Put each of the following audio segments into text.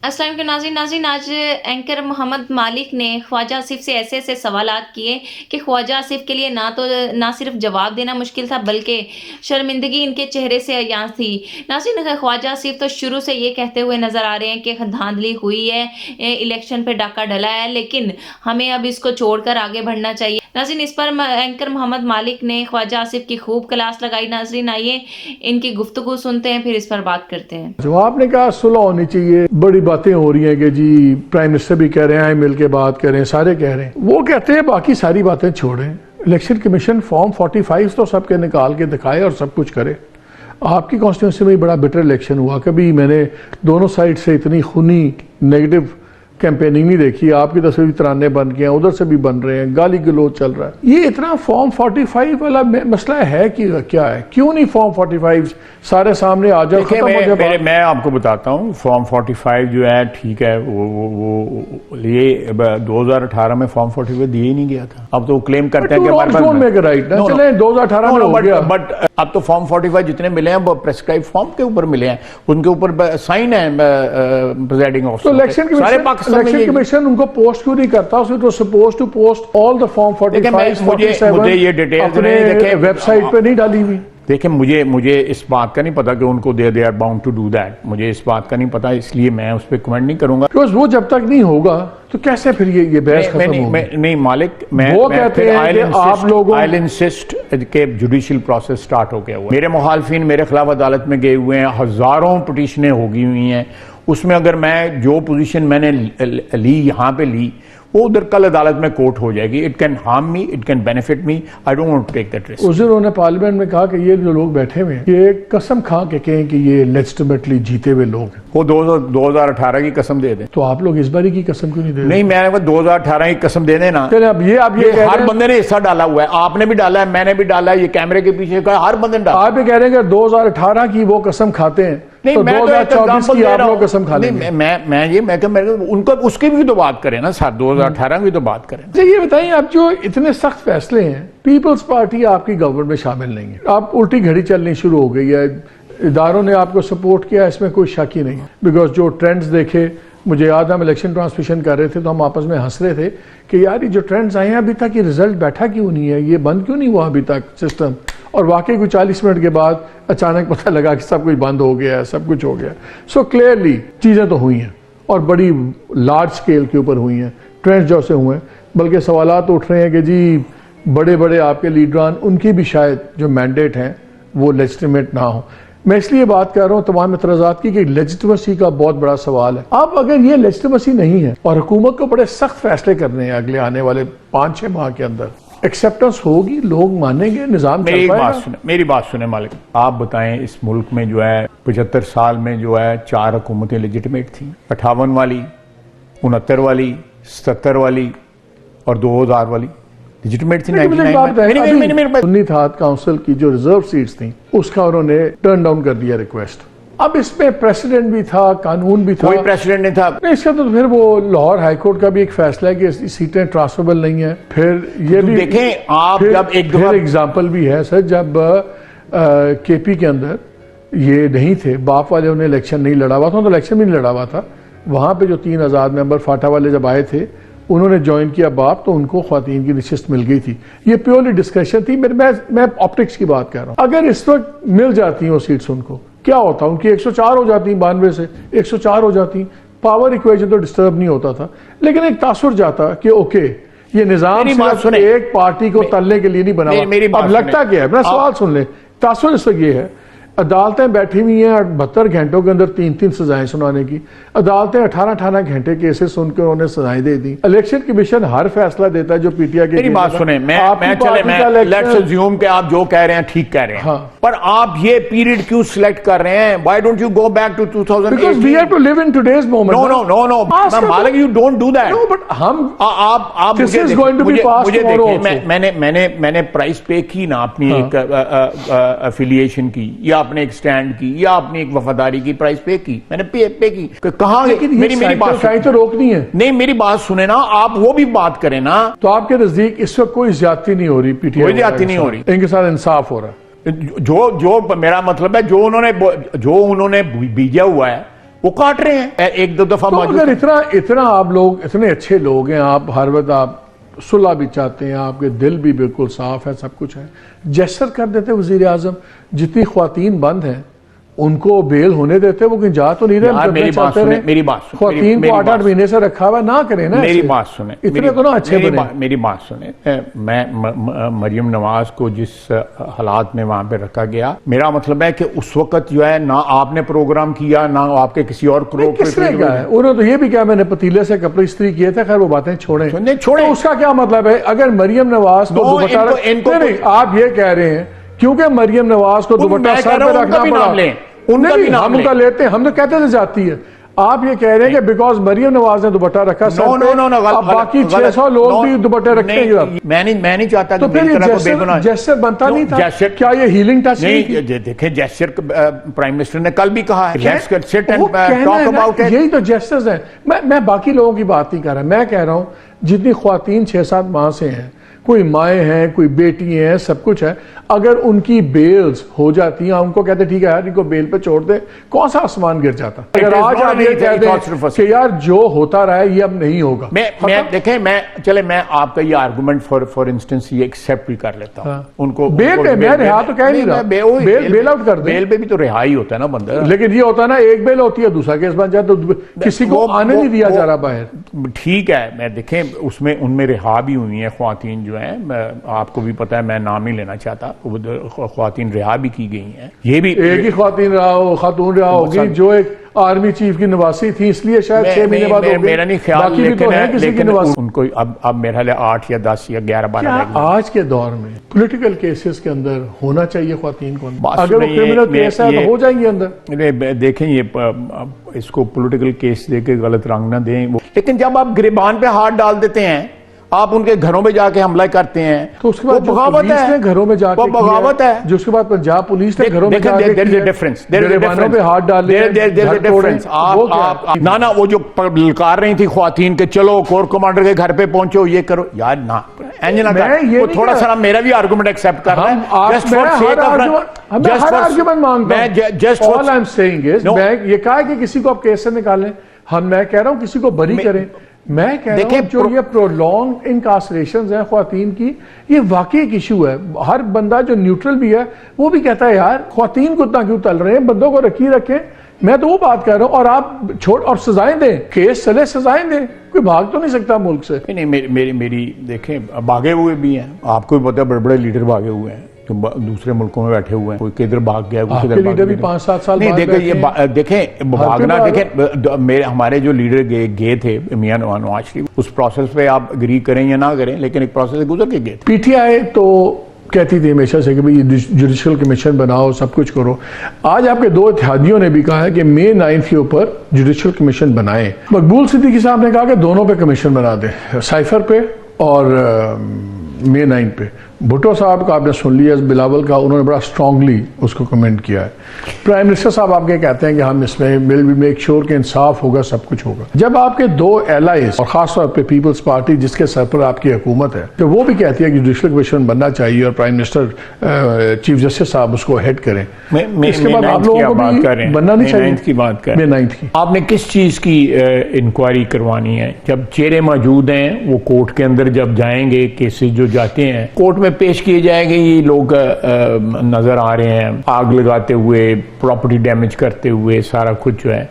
अस्सलाम वालेकुम नाज़रीन आज एंकर मोहम्मद मालिक ने ख्वाजा आसिफ से ऐसे सवालात किए कि ख्वाजा आसिफ के लिए ना सिर्फ जवाब देना मुश्किल था बल्कि शर्मिंदगी इनके चेहरे से अयां थी। नाज़रीन ख्वाजा आसिफ तो शुरू से ये कहते हुए नज़र आ रहे हैं कि धांधली हुई है, इलेक्शन पे डाका डला है, लेकिन हमें अब इसको छोड़कर आगे बढ़ना चाहिए। नाज़रीन इस पर एंकर मोहम्मद मालिक ने ख्वाजा आसिफ की खूब क्लास लगाई। नाज़रीन आइए इनकी गुफ्तगू सुनते हैं, फिर इस पर बात करते हैं। जो आपने कहा सुलह होनी चाहिए, बड़ी बातें हो रही हैं कि जी प्राइम मिनिस्टर भी कह रहे हैं मिल के बात करें, सारे कह रहे हैं, वो कहते हैं बाकी सारी बातें छोड़ें, इलेक्शन कमीशन फॉर्म 45 तो सबके निकाल के दिखाए और सब कुछ करे। आपकी कॉन्स्टिट्यूंसी में बड़ा बेटर इलेक्शन हुआ, कभी मैंने दोनों साइड से इतनी खूनी नेगेटिव कैंपेनिंग नहीं देखी। आपकी तरफ से भी तराने बन गए हैं, उधर से भी बन रहे हैं, गाली गलोच चल रहा है। ये इतना फॉर्म 45 वाला मसला है कि क्या है, क्यों नहीं फॉर्म 45 सारे सामने आ जाओ, खत्म हो जाए। मैं आपको बताता हूँ, फॉर्म 45 जो है ठीक है, वो ये 2018 में फॉर्म 45 दिया ही नहीं गया था। अब तो क्लेम करते हैं कि हमारे पास राइट ना, चले 2018 में हो गया, बट अब तो फॉर्म 45 जितने मिले हैं वो प्रेस्क्राइब फॉर्म के ऊपर मिले हैं, उनके ऊपर साइन है प्रिजाइडिंग ऑफिसर। इलेक्शन कमीशन उनको पोस्ट क्यों नहीं करता? उसको suppose to post all the form 45 मुझे ये डिटेल्स अपने वेबसाइट पे नहीं डाली हुई। देखिए मुझे इस बात का नहीं पता कि उनको they are bound to do that, मुझे इस बात का नहीं पता, इसलिए मैं उस पर कमेंट नहीं करूंगा। बिकॉज वो जब तक नहीं होगा तो कैसे फिर ये बहस खत्म होगी? नहीं मालिक, वो कहते हैं कि आप लोगों आई इंसिस्ट के जुडिशियल प्रोसेस स्टार्ट हो गया हुआ, मेरे मुखालफिन मेरे खिलाफ अदालत में गए हुए हैं, हजारों पिटीशनें हो गई हुई हैं, उसमें अगर मैं जो पोजीशन मैंने ली यहाँ पे ली वो उधर कल अदालत में कोर्ट हो जाएगी। It can harm me, it can benefit me, I don't want to take that risk. उस दिन उन्होंने पार्लियामेंट में कहा कि ये जो लोग बैठे हुए हैं ये कसम खा के कहें कि ये लेजिटिमेटली जीते हुए लोग हैं। वो 2018 की कसम दे दें, तो आप लोग इस बारी की कसम क्यों नहीं दे? नहीं, मैं 2018 की कसम दे देना। अब ये हर बंदे ने हिस्सा डाला हुआ है, आपने भी डाला है, मैंने भी डाला है, ये कैमरे के पीछे का हर बंदे ने डाला। आप ये कह रहे हैं कि 2018 की वो कसम खाते हैं, नहीं, तो मैं 2024 की आप लोग कसम खा लेंगे। मैं उनको उसके भी तो बात करें ना सर, 2018 की तो बात करें। ये बताइए, आप जो इतने सख्त फैसले हैं, पीपल्स पार्टी आपकी गवर्नमेंट में शामिल नहीं है, आप उल्टी घड़ी चलनी शुरू हो गई है, इदारों ने आपको सपोर्ट किया, इसमें कोई शक ही नहीं। बिकॉज जो ट्रेंड्स देखे, मुझे याद है हम इलेक्शन ट्रांसमिशन कर रहे थे तो हम आपस में हंस रहे थे कि यार ये जो ट्रेंड्स आए हैं अभी तक ये रिजल्ट बैठा क्यों नहीं है, ये बंद क्यों नहीं हुआ अभी तक सिस्टम। और वाकई कोई 40 मिनट के बाद अचानक पता लगा कि सब कुछ बंद हो गया है, सब कुछ हो गया। सो क्लियरली चीज़ें तो हुई हैं और बड़ी लार्ज स्केल के ऊपर हुई हैं, ट्रेंड्स जैसे हुए हैं। बल्कि सवालात उठ रहे हैं कि जी बड़े बड़े आपके लीडरान, उनकी भी शायद जो मैंडेट हैं वो लेजिटिमेट ना हो। मैं इसलिए बात कर रहा हूँ तमाम एतराज़ात की कि लेजिटिमेसी का बहुत बड़ा सवाल है। अब अगर ये लेजिटिमेसी नहीं है और हुकूमत को बड़े सख्त फैसले करने हैं अगले आने वाले 5-6 माह के अंदर, एक्सेप्टेंस होगी, लोग मानेंगे, निजाम मेरी बात सुने मालिक, आप बताएं इस मुल्क में जो है 75 साल में जो है 4 हुकूमतें लेजिटिमेट थी, 58 वाली, 69 वाली, 77 वाली और 2000 वाली लेजिटिमेट थी। सुन्नी थाट काउंसिल की जो रिजर्व सीट्स थी उसका उन्होंने टर्न डाउन कर दिया रिक्वेस्ट। अब इसमें प्रेसिडेंट भी था, कानून भी था, कोई प्रेसिडेंट नहीं था। नहीं, इसका तो फिर वो लाहौर हाईकोर्ट का भी एक फैसला है कि सीटें ट्रांसफरेबल नहीं है। फिर ये भी देखें आप, जब एक एग्जाम्पल भी है सर, जब केपी के अंदर ये नहीं थे, बाप वाले उन्हें इलेक्शन नहीं लड़ा हुआ था, तो इलेक्शन भी नहीं लड़ा हुआ था, वहां पे जो 3 आजाद मेंबर फाटा वाले जब आए थे उन्होंने ज्वाइन किया बाप, तो उनको ख्वातीन की नशिस्त मिल गई थी। ये प्योरली डिस्कशन थी। मैं ऑप्टिक्स की बात कर रहा हूँ। अगर इस वक्त मिल जाती वो सीट्स उनको, क्या होता? उनकी 104 हो जाती, 92 से 104 हो जाती, पावर इक्वेशन तो डिस्टर्ब नहीं होता था, लेकिन एक तासुर जाता कि ओके ये निजाम सिर्फ एक पार्टी को तलने के लिए नहीं बना हुआ। अब लगता क्या है, मेरा सवाल सुन ले, तासुर इस वक्त ये है अदालतें बैठी हुई हैं 72 घंटों के अंदर 3-3 सजाएं सुनाने की, अदालतें 18-18 घंटे केसेस सुनकर उन्होंने सजाएं दे दी। इलेक्शन कमीशन हर फैसला देता है जो पीटीआई के। मेरी बात सुने, लेट्स अज्यूम कि आप जो कह रहे हैं ठीक कह रहे हैं, हाँ। पर आप ये पीरियड क्यों सिलेक्ट कर रहे हैं? Why don't you go back to 2018? Because we have to live in today's moment. No मालिक, you don't do that. No, but हम आप मुझे देखिए, मैंने प्राइस पे की ना अपनी एक एफिलिएशन की, या आपने एक स्टैंड की, या आपने एक वफादारी की प्राइस पे की, मैंने पे की। कहाँ मेरी बात तो रोकनी है? नहीं, मेरी बात सुने ना, आप वो भी बात करें ना। तो आपके नजदीक इस वक्त कोई ज्यादती नहीं हो रही, पीटीआई कोई ज्यादती नहीं हो रही, इनके साथ इंसाफ हो रहा है। जो मेरा मतलब है जो उन्होंने बीजा हुआ है वो काट रहे हैं, एक दो दफा तो मौजूद अगर इतना आप लोग इतने अच्छे लोग हैं, आप हर वक्त आप सुलह भी चाहते हैं, आपके दिल भी बिल्कुल साफ है, सब कुछ है, जेस्चर कर देते वजीर आजम, जितनी ख्वातीन बंद हैं उनको बेल होने देते, वो कहीं जा तो नहीं रहे। मेरी बात सुने, मेरी बात सुने, ख्वातीन को 8-8 महीने से रखा हुआ ना करें ना, मेरी बात सुने, इतने तो ना अच्छे बने। मेरी बात सुने, मैं मरियम नवाज को जिस हालात में वहां पे रखा गया, मेरा मतलब है कि उस वक्त जो है ना आपने प्रोग्राम किया ना आपके किसी और किसने कहा है, उन्होंने तो ये भी कहा मैंने पतीले से कपड़े इस्त्री किए थे। खैर वो बातें छोड़े, छोड़े, तो उसका क्या मतलब है? अगर मरियम नवाज को दुपट्टा, आप ये कह रहे हैं क्योंकि मरियम नवाज को दुपट्टा सर पे रखना पड़ा, उनका भी हम उनका लेते हैं, हम तो कहते थे जाती है। आप ये कह रहे हैं कि बिकॉज मरियम नवाज ने दुपट्टा रखा सर पे, अब बाकी 600 लोग भी दुपट्टे रखेंगे। मैं नहीं चाहता तो फिर ये जेस्चर बनता नहीं था क्या? ये हीलिंग टच नहीं? देखे जेस्चर प्राइम मिनिस्टर ने कल भी कहा है, यही तो जेस्चर्स हैं। मैं बाकी लोगों की बात नहीं कर रहा, मैं कह रहा हूं जितनी ख्वातीन 6-7 माह से हैं, कोई माएँ हैं, कोई बेटी हैं, सब कुछ है, अगर उनकी बेल्स हो जाती हैं, उनको कहते ठीक है यार इनको बेल पे छोड़ दे, कौन सा आसमान गिर जाता? अगर आज आप ये कहते हैं कि यार जो होता रहा है ये अब नहीं होगा, मैं आपका ये आर्गुमेंट फॉर इंस्टेंस ये एक्सेप्ट भी कर लेता हूँ। उनको बेल पे मैं रिहा तो कह नहीं रहा, बेल आउट कर दे, बेल पे भी तो रिहाई होता है ना बंदा, लेकिन ये होता है ना एक बेल होती है दूसरा केस बन जाए तो किसी को आने नहीं दिया जा रहा बाहर। ठीक है, मैं देखें उसमें उनमें रिहा भी हुई है ख्वातीन जो है, आपको भी पता है, मैं नाम ही लेना चाहता, ख्वातीन रिहा भी की गई हैं। ये भी एक ही खातून रिहा होगी जो एक आर्मी चीफ की नवासी थी, इसलिए शायद 6 महीने बाद मेरा नहीं ख्याल, लेकिन उनको अब मेरा 8 या 10 या 11-12 आज के दौर में पॉलिटिकल केसेस के अंदर होना चाहिए ख्वातीन को, अगर वो क्रिमिनल केस है तो हो जाएंगे अंदर। देखें ये इसको पॉलिटिकल केस देके गलत रंग ना दें, लेकिन जब आप गिरबान पे हाथ डाल देते हैं, आप उनके घरों में जाके हमला करते हैं, तो उसके बाद बगावत है, घरों में जाके बगावत है, जो उसके बाद पंजाब पुलिस ने घरों में जाके डिफरेंस पे हाथ डाले, ना वो जो ललकार रही थी ख्वातीन के चलो कोर कमांडर के घर पे पहुंचो, ये करो यार ना, वो थोड़ा सा मेरा भी आर्गुमेंट एक्सेप्ट कर रहा है, ये कहा कि किसी को आप केस से निकालें, मैं कह रहा हूं किसी को बरी करें। मैं कह रहा हूं जो ये प्रोलॉन्ग इनकार्सरेशंस हैं ख्वातीन की, ये वाकई एक इशू है। हर बंदा जो न्यूट्रल भी है वो भी कहता है यार ख्वातीन को इतना क्यों तल रहे हैं, बंदों को रखें। मैं तो वो बात कर रहा हूं, और आप छोड़ और सजाएं दें, केस चले सजाएं दें, कोई भाग तो नहीं सकता मुल्क से। नहीं मेरी देखें भागे हुए भी हैं, आपको भी पता है बड़े बड़े लीडर भागे हुए हैं, तो दूसरे मुल्कों में बैठे हुए हैं, कोई किधर भाग गया, कोई किधर भाग गया। 5-7 साल नहीं देखें भागना, देखें मेरे हमारे जो लीडर गए थे मियां नवाज शरीफ, उस प्रोसेस पे आप एग्री करें या ना करें, लेकिन एक प्रोसेस से गुजर के गए। पीटीआई तो कहती थी हमेशा से कि भाई जुडिशल कमीशन बनाओ, सब कुछ करो। आज आपके 2 इत्तेहादियों ने भी कहा है कि May 9 के ऊपर जुडिशल कमीशन बनाए। मकबूल सिद्दीकी साहब ने कहा कि दोनों पे कमीशन बना दे, साइफर पे और May 9 पे। भुट्टो साहब का आपने सुन लिया, बिलावल का, उन्होंने बड़ा स्ट्रांगली उसको कमेंट किया है। प्राइम मिनिस्टर साहब आपके कहते हैं कि हम इसमें विल बी मेक श्योर कि इंसाफ होगा, सब कुछ होगा। जब आपके 2 एलाइज और खासतौर पे पीपल्स पार्टी जिसके सर पर आपकी हुकूमत है, तो वो भी कहती है कि जुडिशल कमीशन बनना चाहिए और प्राइम मिनिस्टर चीफ जस्टिस साहब उसको हेड करें, इसके बाद आप लोगों को भी बनना नहीं चाहिए की बात करें। May 9 की आपने किस चीज की इंक्वायरी करवानी है? जब चेहरे मौजूद हैं, वो कोर्ट के अंदर जब जाएंगे, केसेस जो जाते हैं कोर्ट में पेश किए जाएंगे, ये लोग नजर आ रहे हैं आग लगाते हुए, प्रॉपर्टी डैमेज करते हुए, सारा कुछ जो है,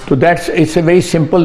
तो that's it's a very simple,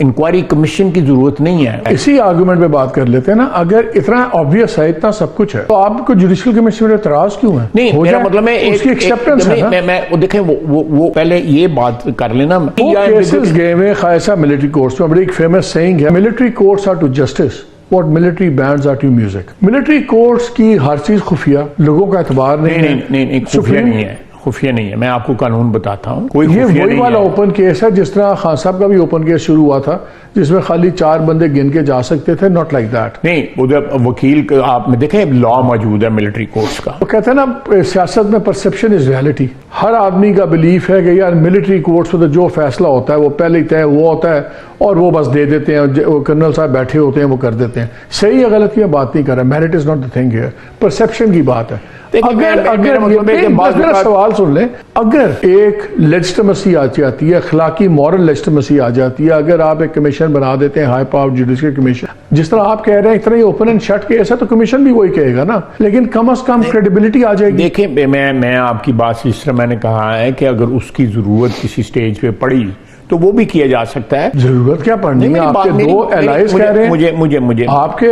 inquiry commission की जरूरत नहीं है। इसी आर्गुमेंट पे बात कर लेते हैं ना, अगर इतना ऑब्वियस है, इतना सब कुछ है, तो आपको जुडिशल कमीशन में एतराज क्यों है? नहीं, मेरा मतलब है उसकी एक्सेप्टेंस है ना। मैं देखें वो पहले ये बात कर लेना, केसेस गए हुए खासा मिलिट्री कोर्ट्स में। बड़ी एक फेमस सेइंग है, military courts are to justice What military bands are to music. Military courts की हर चीज खुफिया, लोगों का एतबार नहीं, खुफिया नहीं है, खुफिया नहीं है। मैं आपको कानून बताता हूँ, कोई ये वही वाला ओपन केस है जिस तरह खान साहब का भी ओपन केस शुरू हुआ था, जिसमें खाली 4 बंदे गिन के जा सकते थे, नॉट लाइक दैट। नहीं, उधर वकील आप देखें, लॉ मौजूद है मिलिट्री कोर्ट्स का। वो कहते हैं ना सियासत में परसेप्शन इज रियलिटी। हर आदमी का बिलीफ है कि यार मिलिट्री कोर्ट्स में तो जो फैसला होता है वो पहले ही तय हुआ होता है, और वो बस दे देते हैं, वो कर्नल साहब बैठे होते हैं, वो कर देते हैं। सही या गलत की मैं बात नहीं कर रहा, merit is not the thing here, perception की बात है। मेरा सवाल सुन ले, अगर एक लेजिटिमेसी आ जाती है, अखलाकी मॉरल लेजिटिमेसी आ जाती है, अगर आप एक कमीशन बना देते हैं, हाई पावर जुडिशल कमीशन, जिस तरह आप कह रहे हैं इतना ही ओपन एंड शट केस है, तो कमीशन भी वही कहेगा ना, लेकिन कम से कम क्रेडिबिलिटी आ जाएगी। देखिए, मैं आपकी बात इस तरह मैंने कहा है कि अगर उसकी जरूरत किसी स्टेज पे पड़ी तो वो भी किया जा सकता है। जरूरत क्या पड़नी है? आपके दो एलाइज कह रहे हैं, मुझे आपके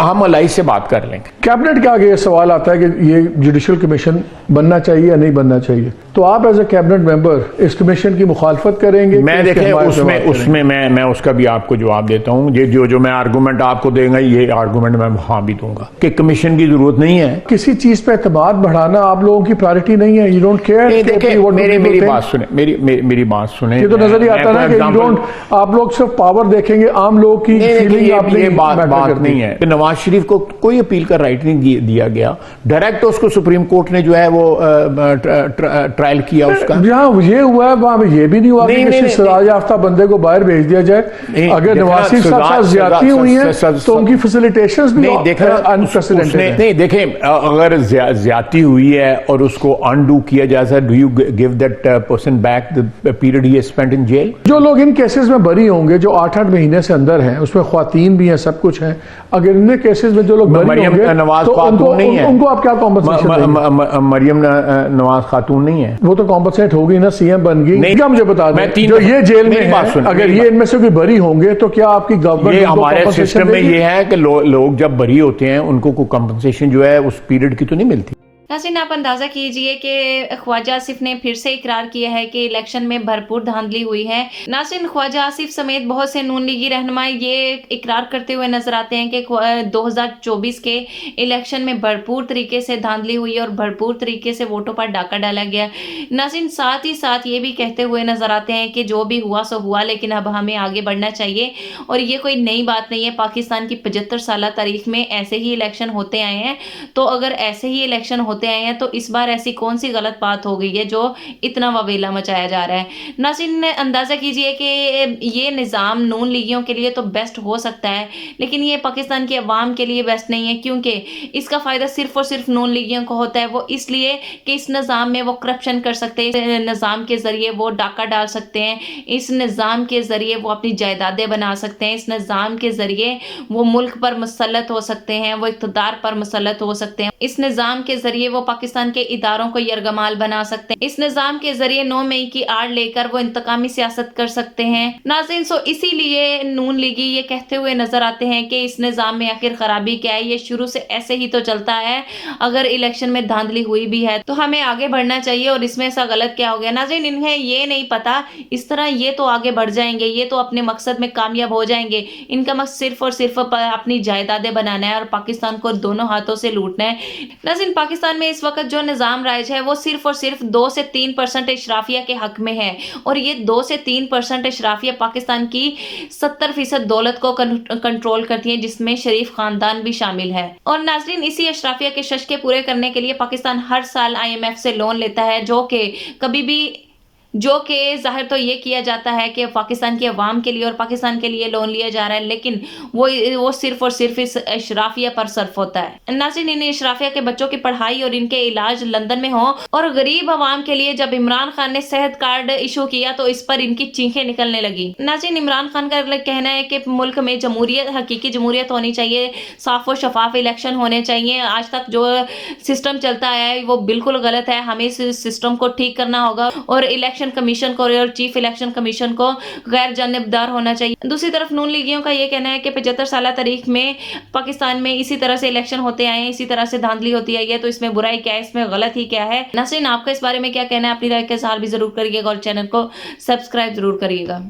हम एलाइज से बात कर लेंगे। कैबिनेट के आगे ये सवाल आता है कि ये जुडिशल कमीशन बनना चाहिए या नहीं बनना चाहिए, तो आप एज ए कैबिनेट मेंबर इस कमीशन की मुखालफत करेंगे? मैं देखें उसमें मैं उसका भी आपको जवाब देता हूँ। ये जो मैं आर्गूमेंट आपको देगा, ये आर्गूमेंट मैं वहां भी दूंगा कि कमीशन की जरूरत नहीं है। किसी चीज पे एतमाद बढ़ाना आप लोगों की प्रायोरिटी नहीं है, यू डोंट केयर। मेरी बात सुने, मेरी बात सुने। ये तो नजर ही आता है ना कि आप लोग सिर्फ पावर देखेंगे, आम लोग की फीलिंग आप ये बात नहीं है। नवाज शरीफ को कोई अपील का राइट नहीं दिया गया, डायरेक्ट उसको सुप्रीम कोर्ट ने जो है वो ट्रायल किया उसका। जहां ये हुआ है वहां ये भी नहीं हुआ कि किसी सजा याफ्ता बंदे को बाहर भेज दिया जाए। अगर नवाज शरीफ साहब ज्यादती हुई है तो उनकी फैसिलिटेशंस भी अनप्रेसिडेंटेड। नहीं देखें, अगर ज्यादती हुई है और उसको अनडू किया जाए, do you give that person back the period he spent in jail? जो लोग इन केसेस में बरी होंगे, जो 8-8 महीने से अंदर हैं, उसमें ख्वातीन भी हैं, सब कुछ है, अगर इन केसेस में जो लोग बरी होंगे नवाज तो खातून नहीं है, उनको आप क्या कॉम्पनसेशन देंगे? मरियम नवाज खातून नहीं है, वो तो कॉम्पनसेट होगी ना, सीएम बन गई। क्या मुझे बता दें, जो ये जेल में है, अगर ये इनमें से कोई बरी होंगे तो क्या आपकी गवर्नमेंट हमारे सिस्टम में ये है कि लोग जब बरी होते हैं उनको कोई कंपनसेशन जो है उस पीरियड की तो नहीं मिलती। नाज़रीन, आप अंदाज़ा कीजिए कि ख्वाजा आसिफ ने फिर से इकरार किया है कि इलेक्शन में भरपूर धांधली हुई है। नाज़रीन, ख्वाजा आसिफ समेत बहुत से नून लीगी रहनुमा ये इकरार करते हुए नजर आते हैं कि 2024 के इलेक्शन में भरपूर तरीके से धांधली हुई और भरपूर तरीके से वोटों पर डाका डाला गया। नाज़रीन, साथ ही साथ ये भी कहते हुए नजर आते हैं कि जो भी हुआ सो हुआ, लेकिन अब हमें आगे बढ़ना चाहिए और ये कोई नई बात नहीं है। पाकिस्तान की 75 साल तारीख में ऐसे ही इलेक्शन होते आए हैं, तो अगर ऐसे ही इलेक्शन होते आए हैं तो इस बार ऐसी कौन सी गलत बात हो गई है जो इतना ववेला मचाया जा रहा है। नाज़रीन, अंदाजा कीजिए कि ये निज़ाम नून लीगियों के लिए तो बेस्ट हो सकता है, लेकिन ये पाकिस्तान की अवाम के लिए बेस्ट नहीं है, क्योंकि इसका फ़ायदा सिर्फ और सिर्फ नून लीगियों को होता है। वो इसलिए कि इस निज़ाम में वो करप्शन कर सकते हैं, इस निज़ाम के ज़रिए वो डाका डाल सकते हैं, इस निज़ाम के ज़रिए वो अपनी जायदादें बना सकते हैं, इस निज़ाम के ज़रिए वो मुल्क पर मुसल्लत हो सकते हैं, वो इक़्तिदार पर मुसल्लत हो सकते हैं, इस निज़ाम के ज़रिए वो पाकिस्तान के इदारों को यरगमाल बना सकते हैं, इस निज़ाम के ज़रिए 9 मई की आड़ लेकर वो इंतकामी सियासत कर सकते हैं। नाज़रीन, सो इसीलिए नून लीगी ये कहते हुए नजर आते हैं कि इस निज़ाम में आखिर खराबी क्या है, ये शुरू से ऐसे ही तो चलता है, अगर इलेक्शन में धांधली हुई भी है तो हमें आगे बढ़ना चाहिए और इसमें ऐसा गलत क्या हो गया। नाज़रीन, इन्हें ये नहीं पता, इस तरह ये तो आगे बढ़ जाएंगे, ये तो अपने मकसद में कामयाब हो जाएंगे, इनका मकसद सिर्फ और सिर्फ अपनी जायदादें बनाना है और पाकिस्तान को दोनों हाथों से लूटना है। नाज़रीन, पाकिस्तान में इस वक्त जो निज़ाम राइज है वो सिर्फ और सिर्फ 2 से 3% इशराफिया के हक में है, और ये 2 से 3% इशराफिया पाकिस्तान की 70% दौलत को कंट्रोल करती है, जिसमें शरीफ खानदान भी शामिल है। और नाज़रीन, इसी इशराफिया के शशके पूरे करने के लिए पाकिस्तान हर साल IMF से लोन लेता है, जो कि जाहिर तो ये किया जाता है कि पाकिस्तान की अवाम के लिए और पाकिस्तान के लिए लोन लिया जा रहा है, लेकिन वो सिर्फ और सिर्फ इस इशराफिया पर सर्फ होता है। नाज़रीन, इन इशराफिया के बच्चों की पढ़ाई और इनके इलाज लंदन में हो, और गरीब अवाम के लिए जब इमरान खान ने सेहत कार्ड इशू किया तो इस पर इनकी चीखें निकलने लगी। नाज़रीन, इमरान खान का कहना है कि मुल्क में जमहूरियत, हकीकी जमहूरियत होनी चाहिए, साफ और शफाफ इलेक्शन होने चाहिए। आज तक जो सिस्टम चलता आया है वो बिल्कुल गलत है, हमें इस सिस्टम को ठीक करना होगा और इलेक्शन कमीशन को और चीफ इलेक्शन कमीशन को गैर जानिबदार होना चाहिए। दूसरी तरफ नून लीगियों का ये कहना है कि 75 साल तारीख में पाकिस्तान में इसी तरह से इलेक्शन होते आए हैं, इसी तरह से धांधली होती आई है, तो इसमें बुराई क्या है, इसमें गलत ही क्या है। नाज़रीन, आपका इस बारे में क्या कहना है? अपनी राय का इज़हार भी जरूर करिएगा और चैनल को सब्सक्राइब जरूर करिएगा।